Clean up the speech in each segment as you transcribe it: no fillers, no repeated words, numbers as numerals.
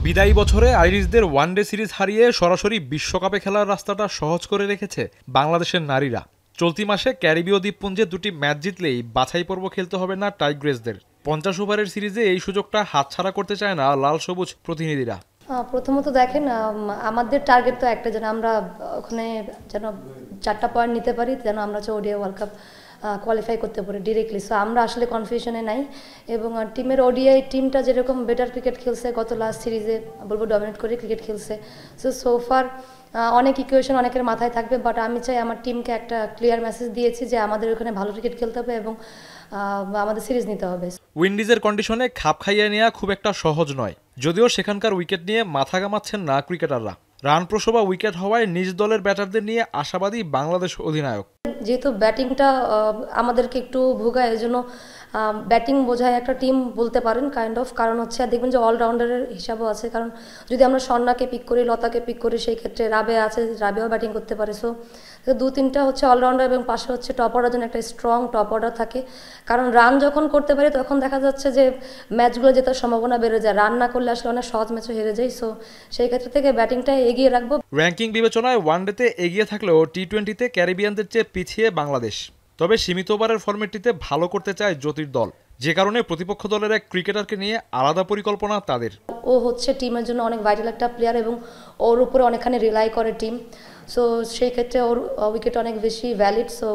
বিদায়ী বছরে আইরিশদের one day series হারিয়ে সরাসরি বিশ্বকাপে খেলার রাস্তাটা সহজ করে রেখেছে বাংলাদেশের নারীরা। চলতি মাসে ক্যারিবীয় দ্বীপপুঞ্জে দুটি ম্যাচ জিতলেই বাছাই পর্ব খেলতে হবে না টাইগ্রেসদের। 50 ওভারের সিরিজে এই সুযোগটা হাতছাড়া করতে চায় না লাল সবুজ প্রতিনিধিরা। প্রথমত দেখেন, আমাদের টার্গেট তো একটা, যেন আমরা ওখানে যেন 4টা পয়েন্ট নিতে পারি, যেন আমরা ওডিআই ওয়ার্ল্ড কাপ কোয়ালিফাই করতে পারি ডিরেক্টলি। সো আমরা আসলে কনফিউশনে নাই, এবং টিমের ওডিআই টিমটা যেরকম বেটার ক্রিকেট খেলছে, গত লাস্ট সিরিজে বলবো ডমিনেট করে ক্রিকেট খেলছে। সোফার অনেক ইকুয়েশন অনেকের মাথায় থাকবে, বাট আমি চাই আমার টিমকে একটা ক্লিয়ার মেসেজ দিয়েছি যে আমাদের ওখানে ভালো ক্রিকেট খেলতে হবে এবং আমাদের সিরিজ নিতে হবে। উইন্ডিজের কন্ডিশনে খাপ খাইয়ে নেওয়া খুব একটা সহজ নয়, যদিও সেখানকার উইকেট নিয়ে মাথা ঘামাচ্ছেন না ক্রিকেটাররা। রান প্রসবা উইকেট হওয়ায় নিজ দলের ব্যাটারদের নিয়ে আশাবাদী বাংলাদেশ অধিনায়ক। যেহেতু ব্যাটিংটা আমাদেরকে একটু ভোগায়, এই জন্য ব্যাটিং বোঝায় একটা টিম বলতে পারেন কাইন্ড অফ। কারণ হচ্ছে দেখবেন যে অলরাউন্ডারের হিসাবও আছে, কারণ যদি আমরা স্বর্ণাকে পিক করি, লতাকে পিক করি, সেই ক্ষেত্রে রাবেয়া আছে, রাবেয়াও ব্যাটিং করতে পারে। সো 2-3টা হচ্ছে অলরাউন্ডার, এবং পাশে হচ্ছে টপ অর্ডার, জন্য একটা স্ট্রং টপ অর্ডার থাকে। কারণ রান যখন করতে পারি তখন দেখা যাচ্ছে যে ম্যাচগুলো জেতার সম্ভাবনা বেড়ে যায়। রান না করলে আসলে অনেক সহজ ম্যাচও হেরে যায়। সো সেই ক্ষেত্র থেকে ব্যাটিংটা এগিয়ে রাখবো। র্যাঙ্কিং বিবেচনায় ওয়ানডেতে এগিয়ে থাকলেও টি-20তে ক্যারিবিয়ানদের চেয়ে পিছিয়ে বাংলাদেশ। তবে সীমিত ওভারের ফরম্যাটটিতে ভালো করতে চায় জ্যোতির দল, যে কারণে প্রতিপক্ষ দলের এক ক্রিকেটারকে নিয়ে আলাদা পরিকল্পনা তাদের। ও হচ্ছে টিমের জন্য অনেক ভাইটাল একটা প্লেয়ার, এবং ওর উপরে অনেকখানি রিলাই করে টিম। সো সেই ক্ষেত্রে ওর উইকেট অনেক বেশি ভ্যালিড। সো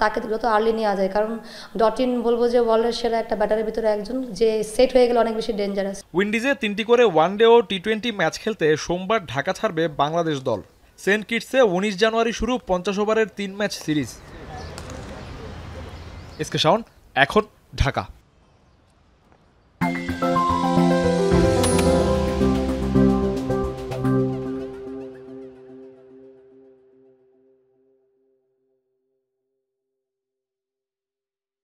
তাকে যত আর্লি নেওয়া যায়, কারণ ডটিন বলবো যে ওয়ার্ল্ডের সেরা একটা ব্যাটারের ভিতরে একজন, যে সেট হয়ে গেলে অনেক বেশি ডেঞ্জারাস। উইন্ডিজে 3টি করে ওয়ানডে ও টি-20 ম্যাচ খেলতে সোমবার ঢাকা ছাড়বে বাংলাদেশ দল। সেন্ট কিটসে 19 জানুয়ারি শুরু 50 ওভারের 3 ম্যাচ সিরিজ। এসকে শাওন, এখন ঢাকা।